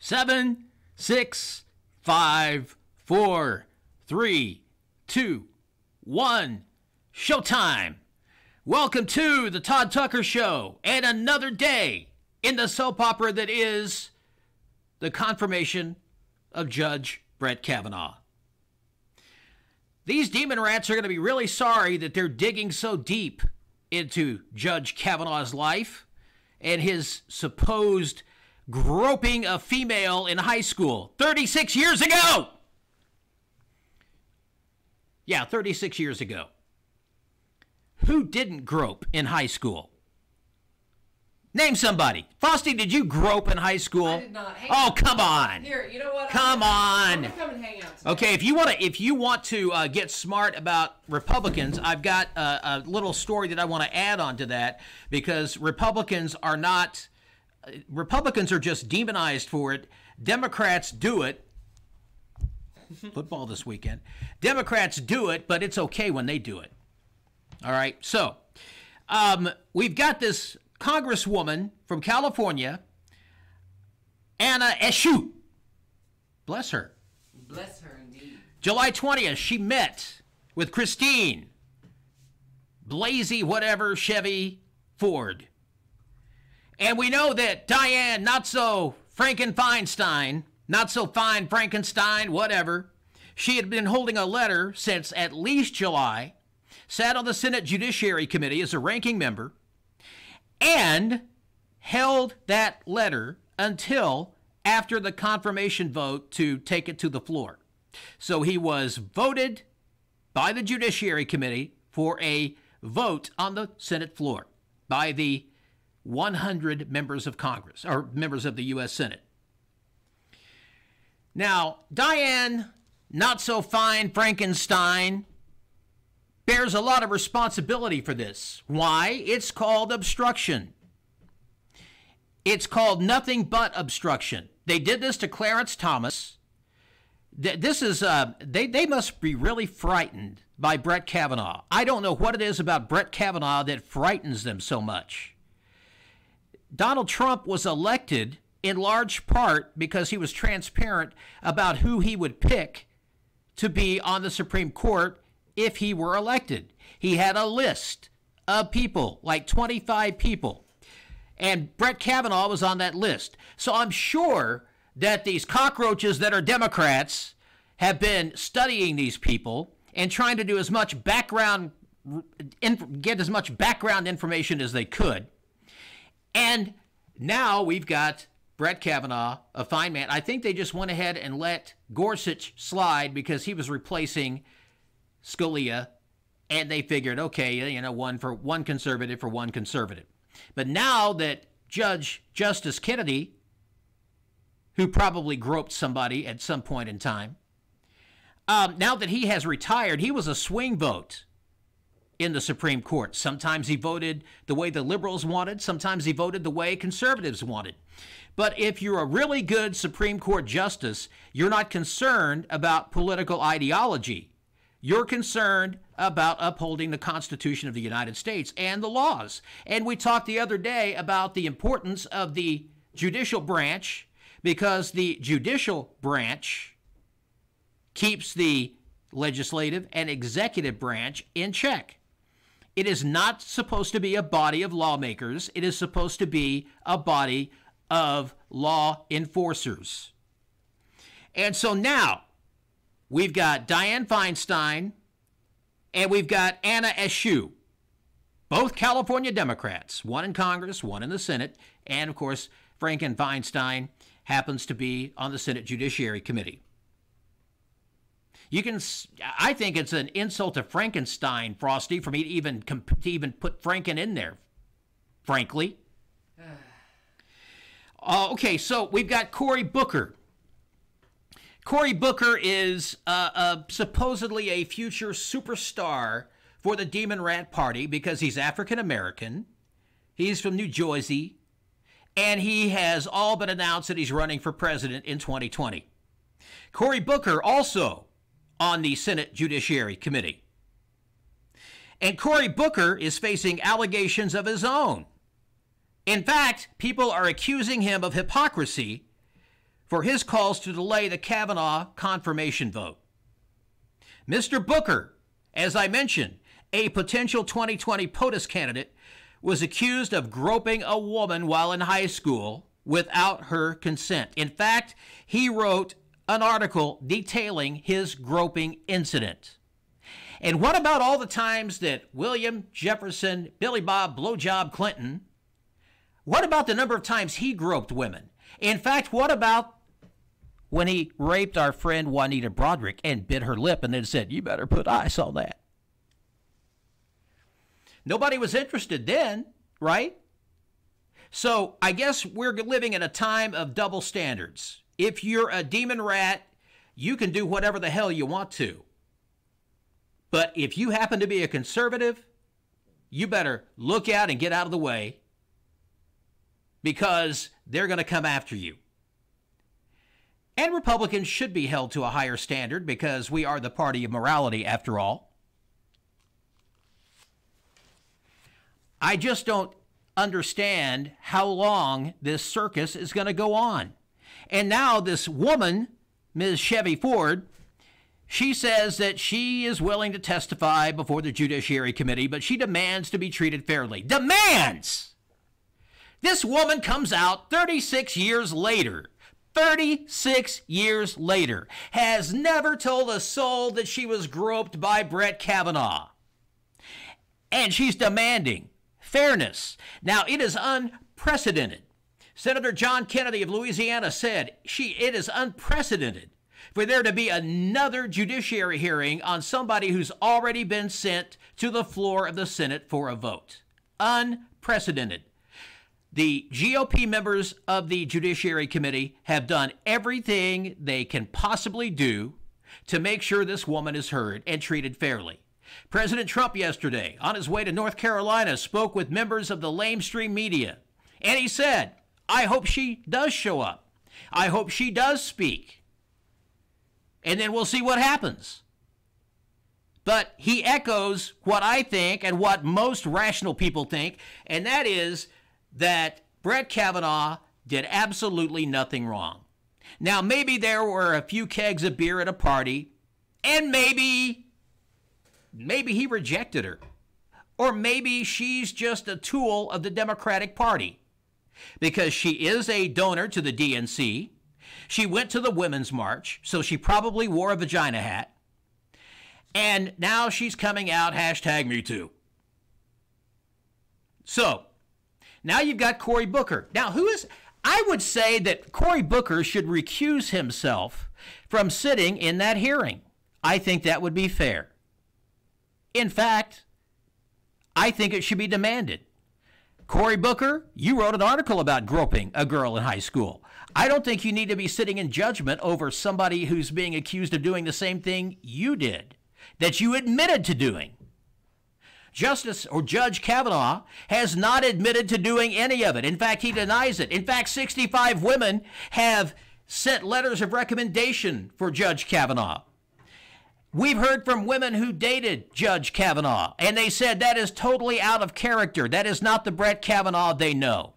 7, 6, 5, 4, 3, 2, 1. Showtime. Welcome to the Todd Tucker Show and another day in the soap opera that is the confirmation of Judge Brett Kavanaugh. These demon rats are going to be really sorry that they're digging so deep into Judge Kavanaugh's life and his supposed groping a female in high school 36 years ago. Yeah, 36 years ago. Who didn't grope in high school? Name somebody. Frosty, did you grope in high school? I did not. Come on. Here, you know what? Come on. I'm gonna come and hang out today. Okay, if you want to get smart about Republicans, I've got a little story that I want to add on to that, because Republicans are just demonized for it. Democrats do it. Football this weekend. Democrats do it, but it's okay when they do it. All right, so we've got this Congresswoman from California, Anna Eshoo. Bless her. Bless her indeed. July 20th, she met with Christine Blasey, whatever, Chevy Ford. And we know that Diane, not so Frankenstein, not so fine Frankenstein, whatever, she had been holding a letter since at least July, sat on the Senate Judiciary Committee as a ranking member, and held that letter until after the confirmation vote to take it to the floor. So he was voted by the Judiciary Committee for a vote on the Senate floor by the 100 members of Congress, or members of the U.S. Senate. Now, Diane, not so fine Frankenstein, bears a lot of responsibility for this. Why? It's called obstruction. It's called nothing but obstruction. They did this to Clarence Thomas. This is, they must be really frightened by Brett Kavanaugh. I don't know what it is about Brett Kavanaugh that frightens them so much. Donald Trump was elected in large part because he was transparent about who he would pick to be on the Supreme Court if he were elected. He had a list of people, like 25 people, and Brett Kavanaugh was on that list. So I'm sure that these cockroaches that are Democrats have been studying these people and trying to do as much get as much background information as they could. And now we've got Brett Kavanaugh, a fine man. I think they just went ahead and let Gorsuch slide because he was replacing Scalia, and they figured, okay, one conservative for one conservative. But now that Justice Kennedy, who probably groped somebody at some point in time, now that he has retired, he was a swing vote in the Supreme Court. Sometimes he voted the way the liberals wanted. Sometimes he voted the way conservatives wanted. But if you're a really good Supreme Court justice, you're not concerned about political ideology. You're concerned about upholding the Constitution of the United States and the laws. And we talked the other day about the importance of the judicial branch, because the judicial branch keeps the legislative and executive branch in check. It is not supposed to be a body of lawmakers. It is supposed to be a body of law enforcers. And so now we've got Dianne Feinstein and we've got Anna Eshoo, both California Democrats, one in Congress, one in the Senate, and of course Franken Feinstein happens to be on the Senate Judiciary Committee. I think it's an insult to Frankenstein, Frosty, for me to even put Franken in there, frankly. Okay, so we've got Cory Booker. Cory Booker is supposedly a future superstar for the Demon Rat Party because he's African American. He's from New Jersey, and he has all but announced that he's running for president in 2020. Cory Booker also on the Senate Judiciary Committee. And Cory Booker is facing allegations of his own. In fact, people are accusing him of hypocrisy for his calls to delay the Kavanaugh confirmation vote. Mr. Booker, as I mentioned, a potential 2020 POTUS candidate, was accused of groping a woman while in high school without her consent. In fact, he wrote an article detailing his groping incident. And what about all the times that William Jefferson, Billy Bob Blowjob Clinton, what about the number of times he groped women? In fact, what about when he raped our friend Juanita Broderick and bit her lip and then said, "You better put ice on that"? Nobody was interested then, right? So I guess we're living in a time of double standards. If you're a demon rat, you can do whatever the hell you want to. But if you happen to be a conservative, you better look out and get out of the way, because they're going to come after you. And Republicans should be held to a higher standard because we are the party of morality, after all. I just don't understand how long this circus is going to go on. And now this woman, Ms. Chevy Ford, she says that she is willing to testify before the Judiciary Committee, but she demands to be treated fairly. Demands! This woman comes out 36 years later, 36 years later, has never told a soul that she was groped by Brett Kavanaugh. And she's demanding fairness. Now, it is unprecedented. Senator John Kennedy of Louisiana said it is unprecedented for there to be another judiciary hearing on somebody who's already been sent to the floor of the Senate for a vote. Unprecedented. The GOP members of the Judiciary Committee have done everything they can possibly do to make sure this woman is heard and treated fairly. President Trump yesterday, on his way to North Carolina, spoke with members of the lamestream media, and he said, "I hope she does show up. I hope she does speak. And then we'll see what happens." But he echoes what I think and what most rational people think, and that is that Brett Kavanaugh did absolutely nothing wrong. Now, maybe there were a few kegs of beer at a party, and maybe he rejected her. Or maybe she's just a tool of the Democratic Party, because she is a donor to the DNC. She went to the Women's March, so she probably wore a vagina hat. And now she's coming out, #MeToo. So, now you've got Cory Booker. Now, I would say that Cory Booker should recuse himself from sitting in that hearing. I think that would be fair. In fact, I think it should be demanded. Cory Booker, you wrote an article about groping a girl in high school. I don't think you need to be sitting in judgment over somebody who's being accused of doing the same thing you did, that you admitted to doing. Judge Kavanaugh has not admitted to doing any of it. In fact, he denies it. In fact, 65 women have sent letters of recommendation for Judge Kavanaugh. We've heard from women who dated Judge Kavanaugh, and they said that is totally out of character. That is not the Brett Kavanaugh they know.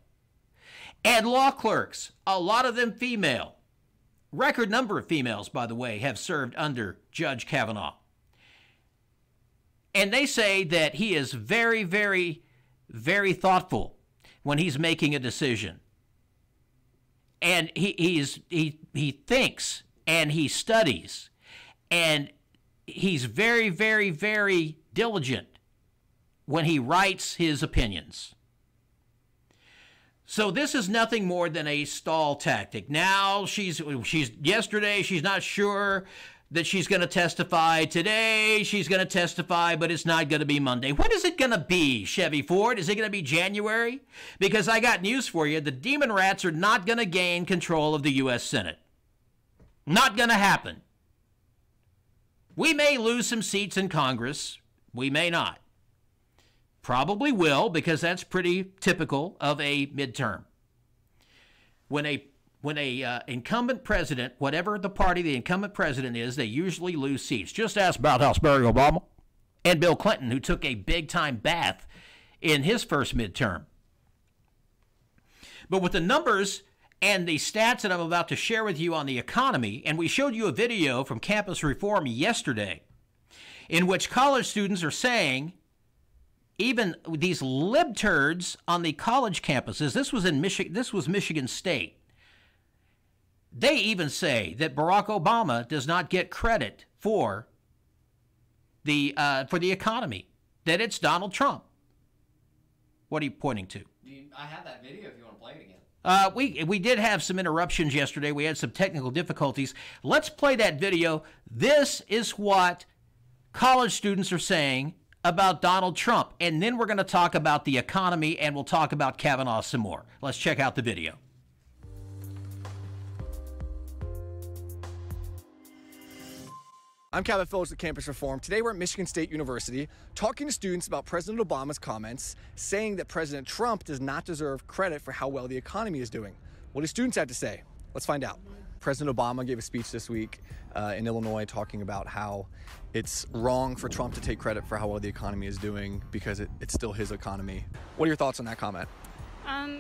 And law clerks, a lot of them female. Record number of females, by the way, have served under Judge Kavanaugh. And they say that he is very, very, very thoughtful when he's making a decision. And he thinks and he studies, and he's very, very, very diligent when he writes his opinions. So this is nothing more than a stall tactic. Now yesterday she's not sure that she's going to testify. Today she's going to testify, but it's not going to be Monday. When is it going to be, Chevy Ford? Is it going to be January? Because I got news for you. The demon rats are not going to gain control of the U.S. Senate. Not going to happen. We may lose some seats in Congress. We may not. Probably will, because that's pretty typical of a midterm. When a incumbent president, whatever the party the incumbent president is, they usually lose seats. Just ask about House Barry Obama and Bill Clinton, who took a big-time bath in his first midterm. But with the numbers And the stats that I'm about to share with you on the economy, and we showed you a video from Campus Reform yesterday in which college students are saying, even these libturds on the college campuses, this was Michigan State, they even say that Barack Obama does not get credit for the economy, that it's Donald Trump. What are you pointing to? I have that video if you want to play it again. We did have some interruptions yesterday. We had some technical difficulties. Let's play that video. This is what college students are saying about Donald Trump. And then we're going to talk about the economy, and we'll talk about Kavanaugh some more. Let's check out the video. I'm Calvin Phillips with Campus Reform. Today we're at Michigan State University talking to students about President Obama's comments saying that President Trump does not deserve credit for how well the economy is doing. What do students have to say? Let's find out. President Obama gave a speech this week in Illinois talking about how it's wrong for Trump to take credit for how well the economy is doing because it's still his economy. What are your thoughts on that comment?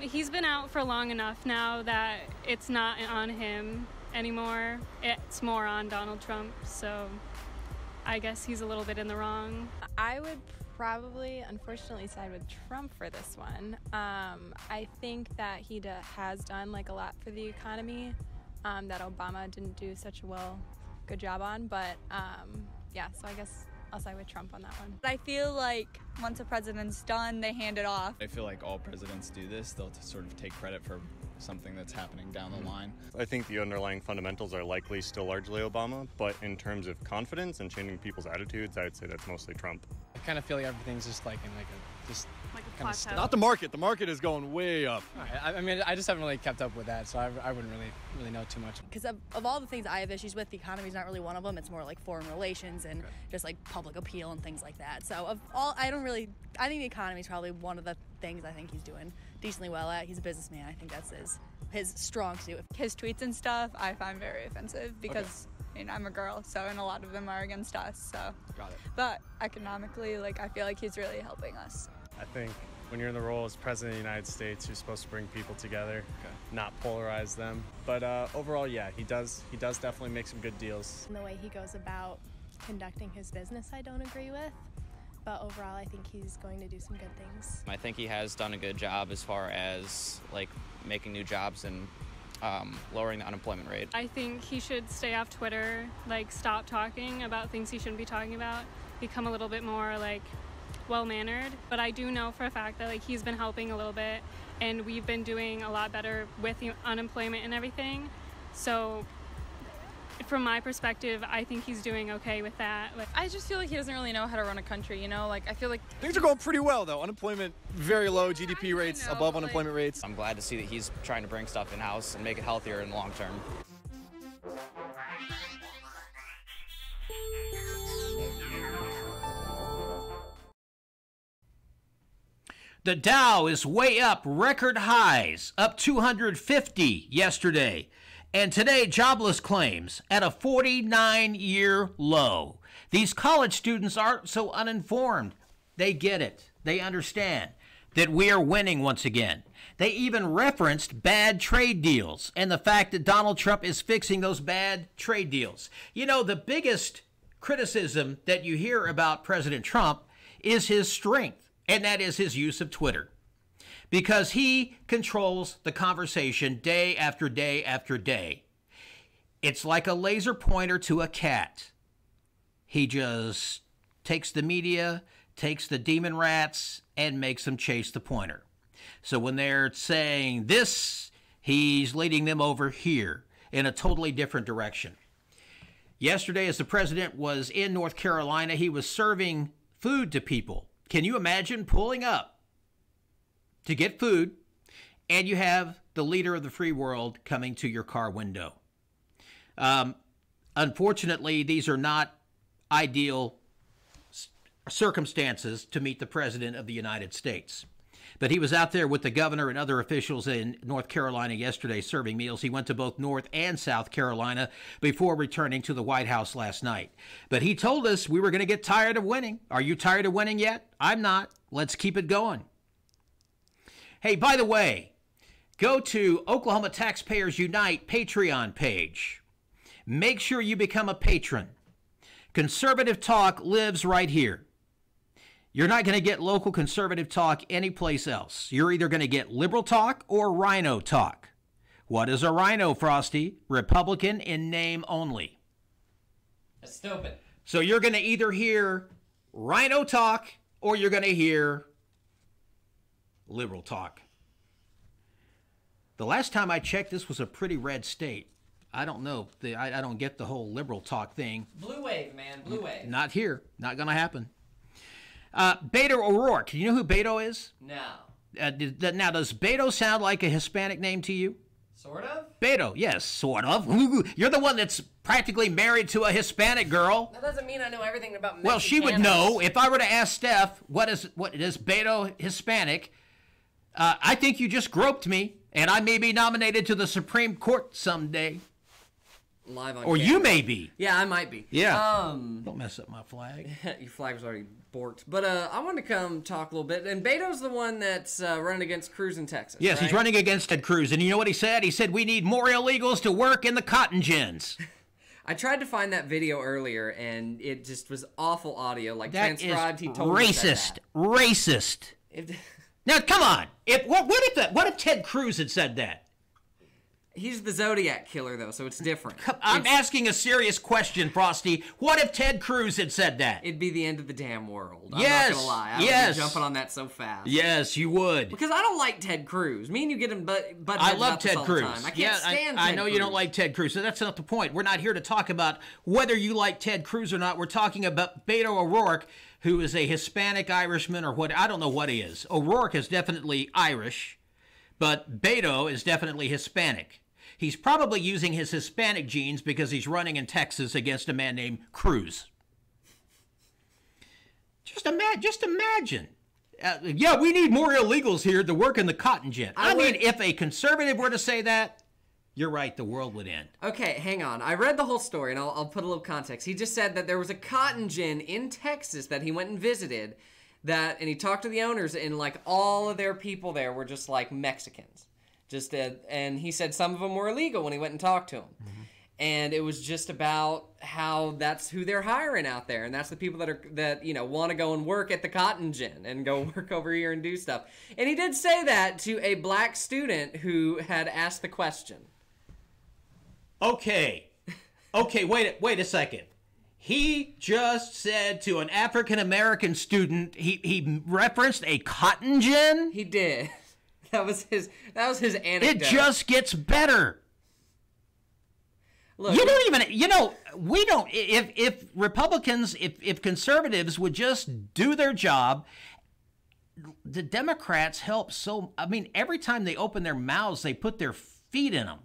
He's been out for long enough now that it's not on him anymore. It's more on Donald Trump, so I guess he's a little bit in the wrong. I would probably, unfortunately, side with Trump for this one. I think that he has done a lot for the economy that Obama didn't do such a good job on, but yeah, so I guess I'll side with Trump on that one. I feel like once a president's done, they hand it off. I feel like all presidents do this. They'll sort of take credit for something that's happening down the line. I think the underlying fundamentals are likely still largely Obama, but in terms of confidence and changing people's attitudes, I'd say that's mostly Trump. I kind of feel like everything's just like Like a kind of plateau. Not the market. The market is going way up. I mean, I just haven't really kept up with that, so I wouldn't really know too much. Because of all the things I have issues with, the economy is not really one of them. It's more like foreign relations and just like public appeal and things like that. So of all, I think the economy is probably one of the things I think he's doing decently well at. He's a businessman. I think that's his strong suit. His tweets and stuff I find very offensive because I'm a girl, so and a lot of them are against us. So, Got it. But economically, I feel like he's really helping us. I think when you're in the role as President of the United States, you're supposed to bring people together, not polarize them. But overall, yeah, he does definitely make some good deals. And the way he goes about conducting his business, I don't agree with. But overall, I think he's going to do some good things. I think he has done a good job as far as making new jobs and lowering the unemployment rate. I think he should stay off Twitter, stop talking about things he shouldn't be talking about, become a little bit more well-mannered. But I do know for a fact that he's been helping a little bit, and we've been doing a lot better with the unemployment and everything. So from my perspective, I think he's doing okay with that. I just feel like he doesn't really know how to run a country, I feel like Things are going pretty well, though. Unemployment very low, GDP rates above unemployment rates. I'm glad to see that he's trying to bring stuff in-house and make it healthier in the long term. The Dow is way up, record highs, up 250 yesterday. And today, jobless claims at a 49-year low. These college students aren't so uninformed. They get it. They understand that we are winning once again. They even referenced bad trade deals and the fact that Donald Trump is fixing those bad trade deals. The biggest criticism that you hear about President Trump is his strength, and that is his use of Twitter. Because he controls the conversation day after day after day. It's like a laser pointer to a cat. He just takes the media, takes the demon rats, and makes them chase the pointer. So when they're saying this, he's leading them over here in a totally different direction. Yesterday, as the president was in North Carolina, he was serving food to people. Can you imagine pulling up to get food, and you have the leader of the free world coming to your car window? Unfortunately, these are not ideal circumstances to meet the President of the United States. But he was out there with the governor and other officials in North Carolina yesterday serving meals. He went to both North and South Carolina before returning to the White House last night. But he told us we were going to get tired of winning. Are you tired of winning yet? I'm not. Let's keep it going. Hey, by the way, go to Oklahoma Taxpayers Unite Patreon page. Make sure you become a patron. Conservative talk lives right here. You're not going to get local conservative talk anyplace else. You're either going to get liberal talk or rhino talk. What is a rhino, Frosty? Republican in name only. That's stupid. So you're going to either hear rhino talk or you're going to hear liberal talk. The last time I checked, this was a pretty red state. I don't know. I don't get the whole liberal talk thing. Blue wave, man. Blue wave. Not here. Not going to happen. Beto O'Rourke. Do you know who Beto is? No. Now, does Beto sound like a Hispanic name to you? Sort of? Beto, yes, sort of. You're the one that's practically married to a Hispanic girl. That doesn't mean I know everything about Mexicanos. Well, she would know. If I were to ask Steph, what is Beto Hispanic? I think you just groped me, and I may be nominated to the Supreme Court someday. Live on Or camera. you may be. Yeah, I might be. Yeah. Don't mess up my flag. Your flag was already borked. But I wanted to come talk a little bit. And Beto's the one that's running against Cruz in Texas. Yes, right? he's running against Ted Cruz. And you know what he said? He said, we need more illegals to work in the cotton gins. I tried to find that video earlier, and it just was awful audio. Like, That transcribed, is he told me racist. that. Racist. Now, come on. What if Ted Cruz had said that? He's the Zodiac killer, though, so it's different. I'm asking a serious question, Frosty. What if Ted Cruz had said that? It'd be the end of the damn world. Yes. I'm not gonna lie. I would Yes. be jumping on that so fast. Yes, you would. Because I don't like Ted Cruz. Me and you get him but I love Ted Cruz. I can't stand I Ted know Cruz. you don't like Ted Cruz, so that's not the point. We're not here to talk about whether you like Ted Cruz or not. We're talking about Beto O'Rourke, who is a Hispanic Irishman or what. I don't know what he is. O'Rourke is definitely Irish, but Beto is definitely Hispanic. He's probably using his Hispanic genes because he's running in Texas against a man named Cruz. Just imagine. Yeah, we need more illegals here to work in the cotton gin. I mean, if a conservative were to say that, you're right, the world would end. Okay, hang on. I read the whole story, and I'll put a little context. He just said that there was a cotton gin in Texas that he went and visited, and he talked to the owners, and like all of their people there were just like Mexicans. And he said some of them were illegal when he went and talked to them. Mm-hmm. And it was just about how that's who they're hiring out there, and that's the people that want to go and work at the cotton gin and go work over here and do stuff. And he did say that to a black student who had asked the question. Okay, wait a second. He just said to an African American student, he referenced a cotton gin? He did. That was his anecdote. It just gets better. Look, you don't even, we don't, if Republicans, if conservatives would just do their job, the Democrats help so, every time they open their mouths, they put their feet in them.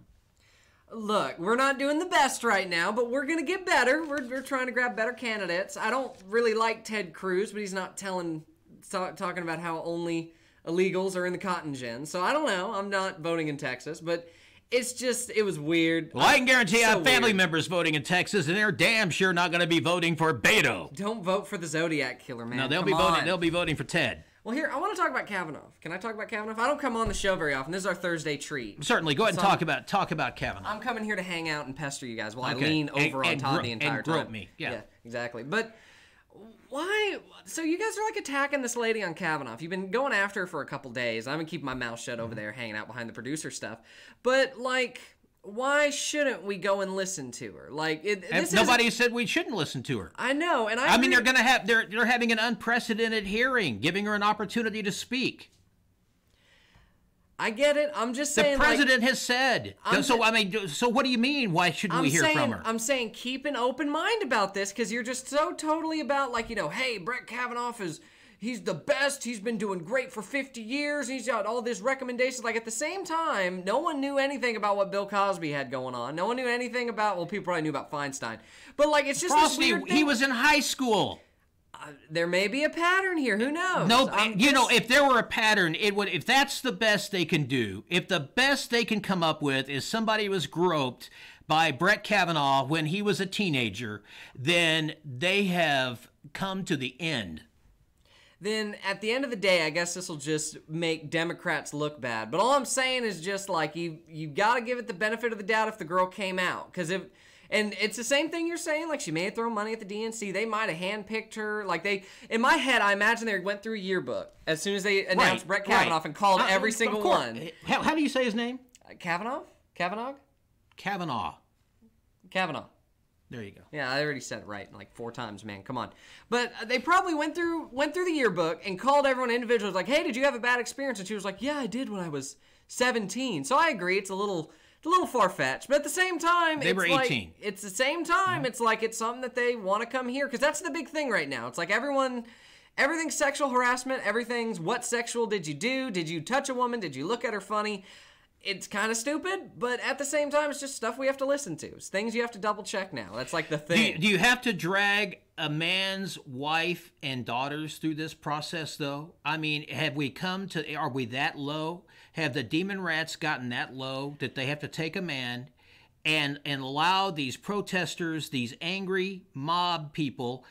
Look, we're not doing the best right now, but we're going to get better. We're trying to grab better candidates. I don't really like Ted Cruz, but he's not talking about how only illegals are in the cotton gin. So I don't know. I'm not voting in Texas, but it was weird. Well, I can guarantee I have family members voting in Texas, and they're damn sure not going to be voting for Beto. Don't vote for the Zodiac killer, man. No, they'll be voting for Ted. Well, here, I want to talk about Kavanaugh. Can I talk about Kavanaugh? I don't come on the show very often. This is our Thursday treat. Certainly. Go ahead and talk about Kavanaugh. I'm coming here to hang out and pester you guys while I lean over on Todd the entire time. And grope me. Yeah, exactly. But why? So you guys are like attacking this lady on Kavanaugh. You've been going after her for a couple days. I'm going to keep my mouth shut over there hanging out behind the producer stuff. But, like, why shouldn't we go and listen to her? Like, nobody said we shouldn't listen to her. I know, and I mean, they're having an unprecedented hearing, giving her an opportunity to speak. I get it. I'm just saying. The president has said. So what do you mean? Why shouldn't we hear from her? I'm saying keep an open mind about this because you're just so totally about hey, Brett Kavanaugh he's the best. He's been doing great for 50 years. He's got all these recommendations. Like, at the same time, no one knew anything about what Bill Cosby had going on. No one knew anything about, well, people probably knew about Feinstein. But, like, it's just Frosty, this weird thing. He was in high school. There may be a pattern here. Who knows? No, if there were a pattern, it would. If that's the best they can do, if the best they can come up with is somebody was groped by Brett Kavanaugh when he was a teenager, then they have come to the end. then at the end of the day, I guess this will just make Democrats look bad. But all I'm saying is just like you got to give it the benefit of the doubt if the girl came out, because and it's the same thing you're saying. Like, she may have thrown money at the DNC. They might have handpicked her. Like, in my head, I imagine they went through a yearbook as soon as they announced Brett Kavanaugh and called every single one. How do you say his name? Kavanaugh. There you go. Yeah, I already said it right like 4 times, man. Come on. But they probably went through the yearbook and called everyone individually, like, hey, did you have a bad experience? And she was like, yeah, I did when I was 17. So I agree, it's a little far-fetched. But at the same time, they were 18. It's the same time. It's like it's something that they want to come here, because that's the big thing right now. It's like everything's sexual harassment. Everything's what sexual did you do? Did you touch a woman? Did you look at her funny? It's kind of stupid, but at the same time, it's just stuff we have to listen to. It's things you have to double check now. That's like the thing. Do you have to drag a man's wife and daughters through this process, though? I mean, are we that low? Have the demon rats gotten that low that they have to take a man and allow these protesters, these angry mob people,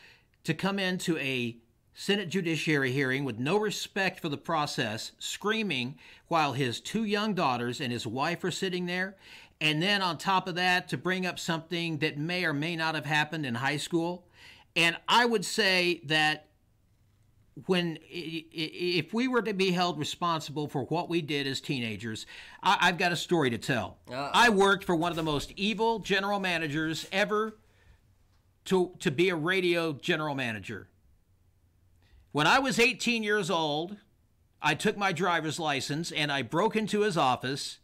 to come into a Senate Judiciary hearing with no respect for the process, screaming while his 2 young daughters and his wife are sitting there? And then on top of that, to bring up something that may or may not have happened in high school. And I would say that if we were to be held responsible for what we did as teenagers, I've got a story to tell. I worked for one of the most evil general managers ever to be a radio general manager. When I was 18 years old, I took my driver's license and I broke into his office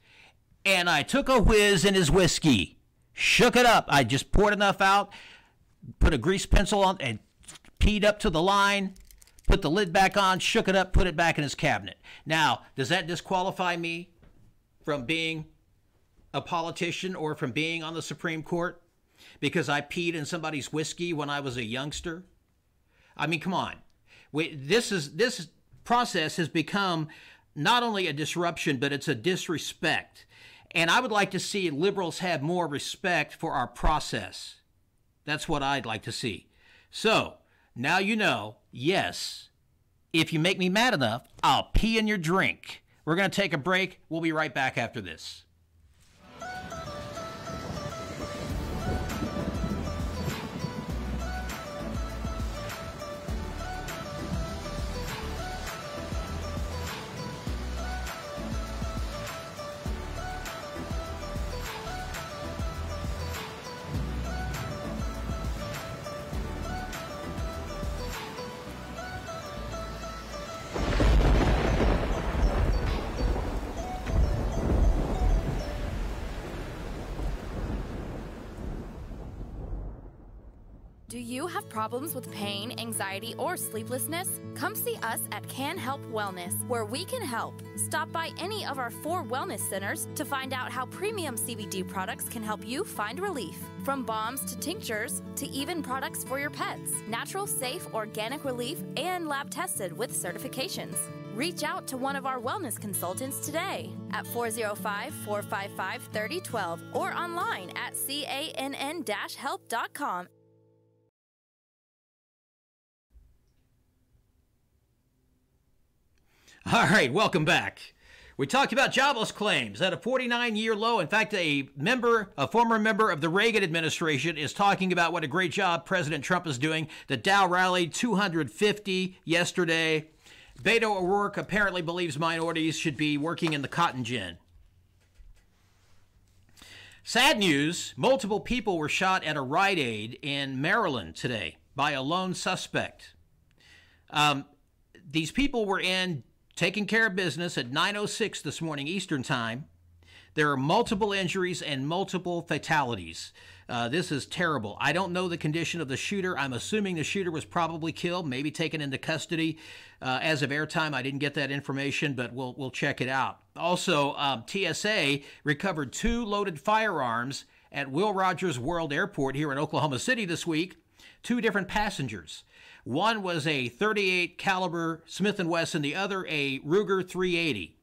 and I took a whiz in his whiskey, shook it up. I just poured enough out, put a grease pencil on and peed up to the line, put the lid back on, shook it up, put it back in his cabinet. Now, does that disqualify me from being a politician or from being on the Supreme Court because I peed in somebody's whiskey when I was a youngster? I mean, come on. This process has become not only a disruption, but it's a disrespect. And I would like to see liberals have more respect for our process. That's what I'd like to see. So, now you know, yes, if you make me mad enough, I'll pee in your drink. We're going to take a break. We'll be right back after this. Do you have problems with pain, anxiety, or sleeplessness? Come see us at Can Help Wellness, where we can help. Stop by any of our 4 wellness centers to find out how premium CBD products can help you find relief. From balms to tinctures to even products for your pets. Natural, safe, organic relief and lab tested with certifications. Reach out to one of our wellness consultants today at 405-455-3012 or online at cann-help.com. All right, welcome back. We talked about jobless claims at a 49-year low. In fact, a former member of the Reagan administration is talking about what a great job President Trump is doing. The Dow rallied 250 yesterday. Beto O'Rourke apparently believes minorities should be working in the cotton gin. Sad news, multiple people were shot at a Rite Aid in Maryland today by a lone suspect. These people were taking care of business at 9:06 this morning Eastern Time. There are multiple injuries and multiple fatalities. This is terrible. I don't know the condition of the shooter. I'm assuming the shooter was probably killed, maybe taken into custody. As of airtime, I didn't get that information, but we'll check it out. Also, TSA recovered 2 loaded firearms at Will Rogers World Airport here in Oklahoma City this week. 2 different passengers. One was a .38 caliber Smith & Wesson, the other a Ruger 380.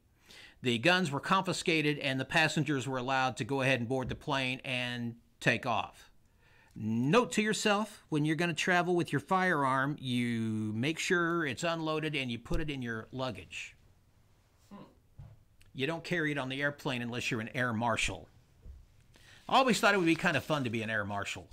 The guns were confiscated and the passengers were allowed to go ahead and board the plane and take off. Note to yourself, when you're going to travel with your firearm, you make sure it's unloaded and you put it in your luggage. You don't carry it on the airplane unless you're an air marshal. I always thought it would be kind of fun to be an air marshal,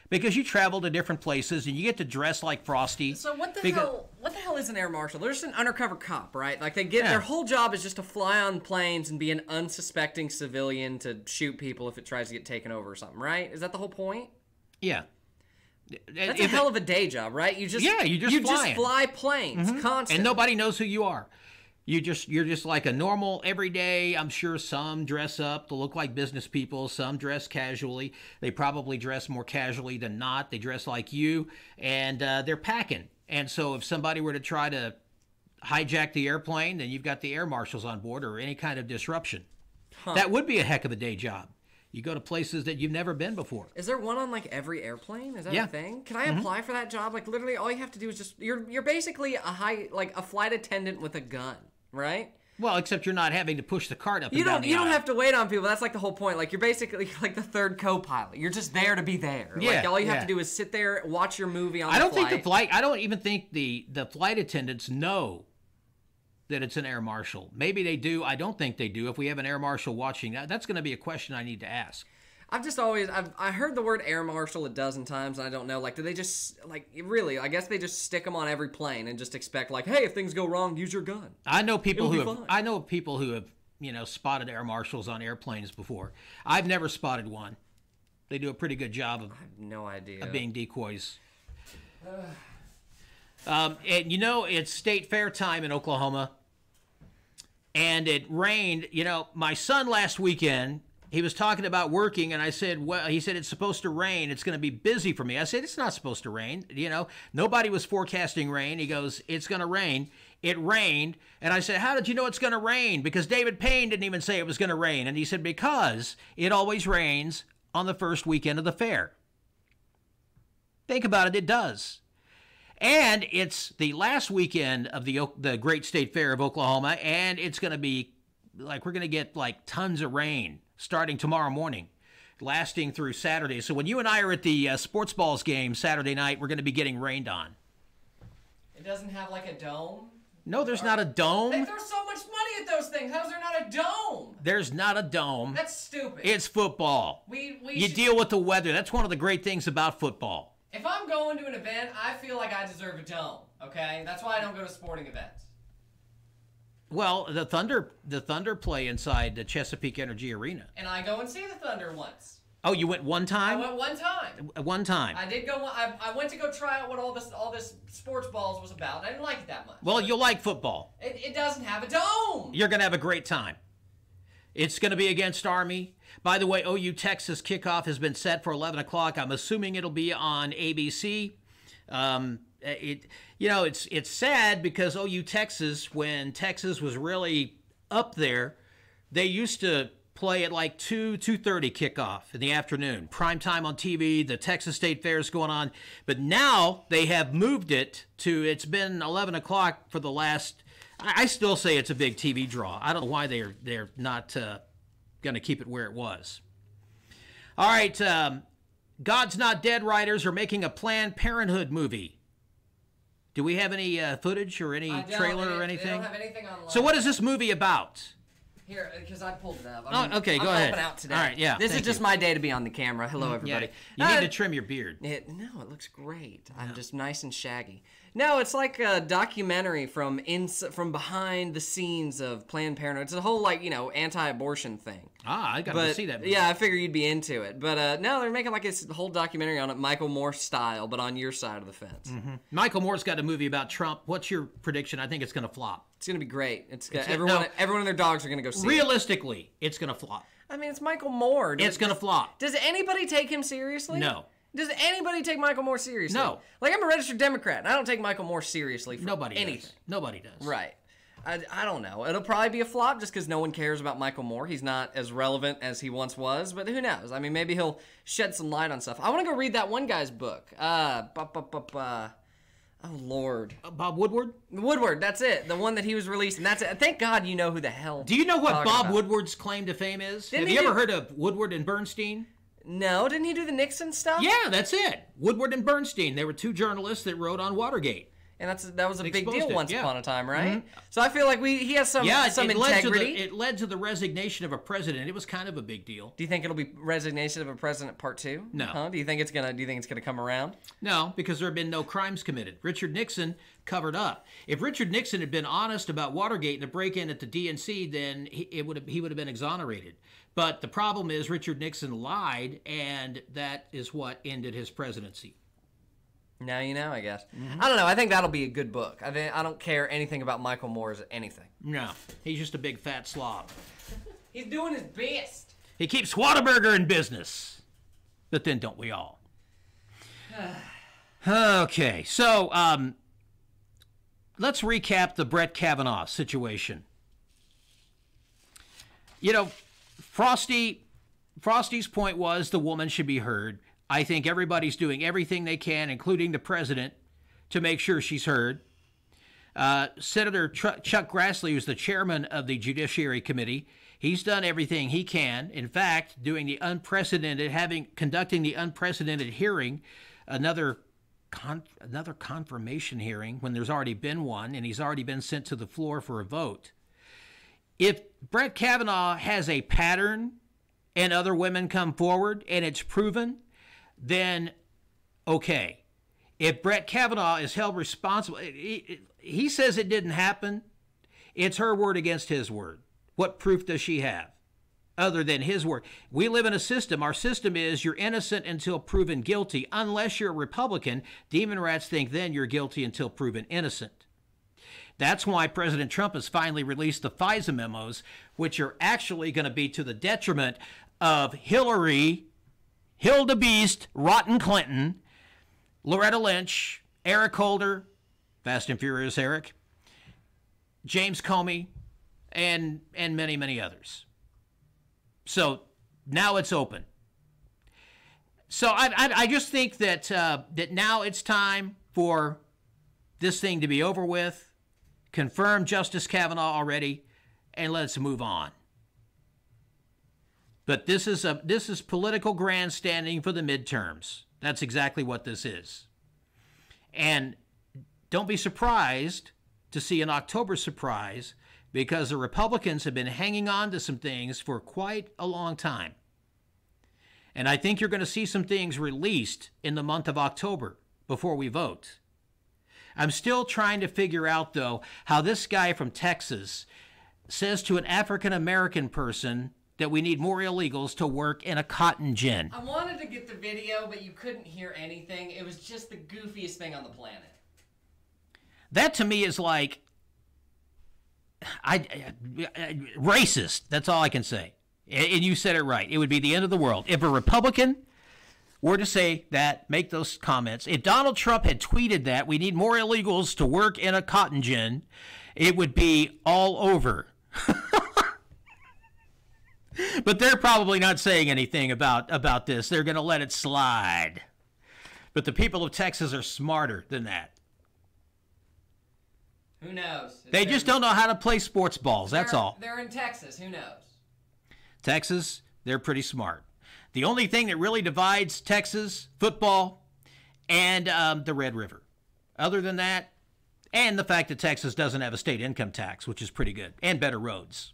because you travel to different places and you get to dress like Frosty. So what the hell is an air marshal? They're just an undercover cop, right? Like their whole job is just to fly on planes and be an unsuspecting civilian to shoot people if it tries to get taken over or something, right? Is that the whole point? Yeah. That's a hell of a day job, right? You just fly planes constantly. And nobody knows who you are. You're just like a normal everyday. I'm sure some dress up to look like business people. Some dress casually. They probably dress more casually than not. They dress like you, and they're packing. And so if somebody were to try to hijack the airplane, then you've got the air marshals on board, or any kind of disruption. That would be a heck of a day job. You go to places that you've never been before. Is there one on like every airplane? Is that a thing? Can I apply for that job? Like literally all you have to do is just you're basically a flight attendant with a gun, right? Well, except you're not having to push the cart up and down the You aisle. don't have to wait on people. That's like the whole point. Like you're basically like the third co-pilot. You're just there to be there. Yeah, like all you have to do is sit there, watch your movie on I don't the flight. I don't even think the flight attendants know that it's an air marshal. Maybe they do. I don't think they do. If we have an air marshal watching, that's going to be a question I need to ask. I heard the word air marshal a dozen times, and I don't know, like, do they just, like, really, I guess they just stick them on every plane and just expect, like, hey, if things go wrong, use your gun. I know people who have, spotted air marshals on airplanes before. I've never spotted one. They do a pretty good job of, I have no idea, of being decoys. And it's state fair time in Oklahoma, and it rained. My son last weekend, he was talking about working, and I said, well, he said, it's supposed to rain. It's going to be busy for me. I said, it's not supposed to rain. Nobody was forecasting rain. He goes, it's going to rain. It rained. And I said, how did you know it's going to rain? Because David Payne didn't even say it was going to rain. And he said, because it always rains on the first weekend of the fair. Think about it. It does. And it's the last weekend of the Great State Fair of Oklahoma, and it's going to be like, we're going to get like tons of rain starting tomorrow morning, lasting through Saturday. So when you and I are at the sports balls game Saturday night, we're going to be getting rained on. It doesn't have like a dome? No, there's not a dome. They throw so much money at those things. How's there not a dome? There's not a dome. That's stupid. It's football. You deal with the weather. That's one of the great things about football. If I'm going to an event, I feel like I deserve a dome, okay? That's why I don't go to sporting events. Well, the Thunder play inside the Chesapeake Energy Arena. And I go and see the Thunder once. Oh, you went one time? I went one time. One time. I did go. I went to go try out what all this sports balls was about. And I didn't like it that much. Well, you'll like football. It doesn't have a dome. You're gonna have a great time. It's gonna be against Army. By the way, OU Texas kickoff has been set for 11 o'clock. I'm assuming it'll be on ABC. It's sad because OU Texas, when Texas was really up there, they used to play at like 2:30 kickoff in the afternoon. Prime time on TV, the Texas State Fair is going on. But now they have moved it to, it's been 11 o'clock for the last, I still say it's a big TV draw. I don't know why they're not going to keep it where it was. All right, God's Not Dead writers are making a Planned Parenthood movie. Do we have any footage or any trailer or anything? They don't have anything online. So what is this movie about? Here, because I pulled it up. Okay, go ahead. I'm helping out today. All right, yeah. This is just my day to be on the camera. Hello, everybody. Yeah, you need to trim your beard. No, it looks great. Yeah. I'm just nice and shaggy. No, it's like a documentary from behind the scenes of Planned Parenthood. It's a whole anti-abortion thing. I got to see that movie. Yeah, I figure you'd be into it. But no, they're making like this whole documentary on it, Michael Moore style, but on your side of the fence. Mm-hmm. Michael Moore's got a movie about Trump. What's your prediction? I think it's going to flop. It's going to be great. Everyone and their dogs are going to go see it. Realistically, it's going to flop. I mean, it's Michael Moore. It's going to flop. Does anybody take him seriously? No. Does anybody take Michael Moore seriously? No. Like, I'm a registered Democrat, and I don't take Michael Moore seriously for anything. Does. Nobody does. Right. I don't know. It'll probably be a flop just because no one cares about Michael Moore. He's not as relevant as he once was, but who knows? I mean, maybe he'll shed some light on stuff. I want to go read that one guy's book. Oh, Lord. Bob Woodward? Woodward, that's it. The one that he was releasing. That's it. Thank God you know who the hell. Do you know what Bob Woodward's claim to fame is? Have you ever heard of Woodward and Bernstein? No, didn't he do the Nixon stuff? Yeah, that's it. Woodward and Bernstein. They were two journalists that wrote on Watergate. And that was a big deal once upon a time, right? Mm-hmm. So I feel like he has some integrity. It led to the resignation of a president. It was kind of a big deal. Do you think it'll be resignation of a president part 2? No. Huh? Do you think it's gonna come around? No, because there have been no crimes committed. Richard Nixon covered up. If Richard Nixon had been honest about Watergate and the break-in at the DNC, then he would have been exonerated. But the problem is Richard Nixon lied, and that is what ended his presidency. Now you know, I guess. I don't know. I think that'll be a good book. I don't care anything about Michael Moore's anything. No, he's just a big fat slob. He's doing his best. He keeps Whataburger in business. But then don't we all? Okay, so let's recap the Brett Kavanaugh situation. You know, Frosty's point was the woman should be heard. I think everybody's doing everything they can, including the president, to make sure she's heard. Senator Chuck Grassley, who's the chairman of the Judiciary Committee, he's done everything he can. In fact, conducting the unprecedented hearing, another confirmation hearing when there's already been one, and he's already been sent to the floor for a vote. If Brett Kavanaugh has a pattern and other women come forward and it's proven, then okay. If Brett Kavanaugh is held responsible, he says it didn't happen. It's her word against his word. What proof does she have other than his word? We live in a system. Our system is you're innocent until proven guilty. Unless you're a Republican, demon rats think then you're guilty until proven innocent. That's why President Trump has finally released the FISA memos, which are actually going to be to the detriment of Hillary, Hilda Beast, Rotten Clinton, Loretta Lynch, Eric Holder, Fast and Furious Eric, James Comey, and many, many others. So now it's open. So I just think that that now it's time for this thing to be over with. Confirm Justice Kavanaugh already, and let's move on. But this is political grandstanding for the midterms. That's exactly what this is. And don't be surprised to see an October surprise, because the Republicans have been hanging on to some things for quite a long time. And I think you're going to see some things released in the month of October before we vote. I'm still trying to figure out, though, how this guy from Texas says to an African-American person that we need more illegals to work in a cotton gin. I wanted to get the video, but you couldn't hear anything. It was just the goofiest thing on the planet. That to me is like racist. That's all I can say. And you said it right. It would be the end of the world. If a Republican were to say that, make those comments, if Donald Trump had tweeted that we need more illegals to work in a cotton gin, it would be all over. But they're probably not saying anything about this. They're going to let it slide. But the people of Texas are smarter than that. Who knows? They just don't know how to play sports balls, that's all. They're in Texas. Who knows? Texas, they're pretty smart. The only thing that really divides Texas, football, and the Red River. Other than that, and the fact that Texas doesn't have a state income tax, which is pretty good, and better roads.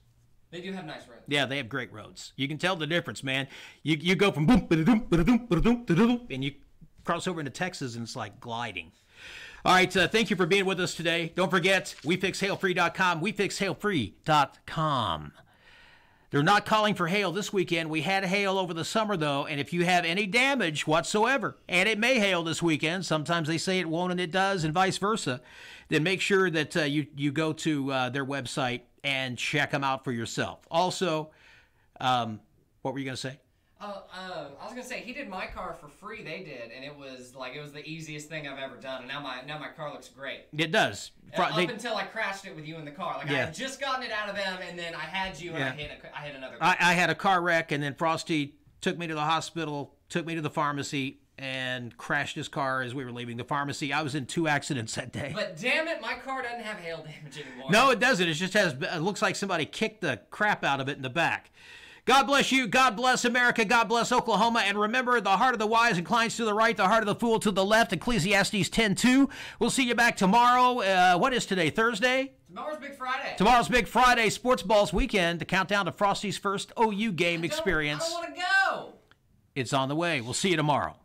They do have nice roads. Yeah, they have great roads. You can tell the difference, man. You go from boom, ba-da-doom, ba-da-doom, ba-da-doom, ba-da-doom, and you cross over into Texas, and it's like gliding. All right, thank you for being with us today. Don't forget, WeFixHailFree.com, WeFixHailFree.com. They're not calling for hail this weekend. We had hail over the summer, though, and if you have any damage whatsoever, and it may hail this weekend, sometimes they say it won't and it does, and vice versa, then make sure that you go to their website and check them out for yourself. Also, what were you going to say? I was gonna say he did my car for free. They did, and it was the easiest thing I've ever done. And now my car looks great. It does. Up until I crashed it with you in the car. I had just gotten it out of them, and then I had you, and I hit another car. I had a car wreck, and then Frosty took me to the hospital, took me to the pharmacy, and crashed his car as we were leaving the pharmacy. I was in 2 accidents that day. But damn it, my car doesn't have hail damage anymore. No, it doesn't. It just has. It looks like somebody kicked the crap out of it in the back. God bless you. God bless America. God bless Oklahoma. And remember, the heart of the wise inclines to the right, the heart of the fool to the left. Ecclesiastes 10:2. We'll see you back tomorrow. What is today? Thursday? Tomorrow's Big Friday. Tomorrow's Big Friday, Sports Balls weekend, the countdown to Frosty's first OU game experience. I don't want to go. It's on the way. We'll see you tomorrow.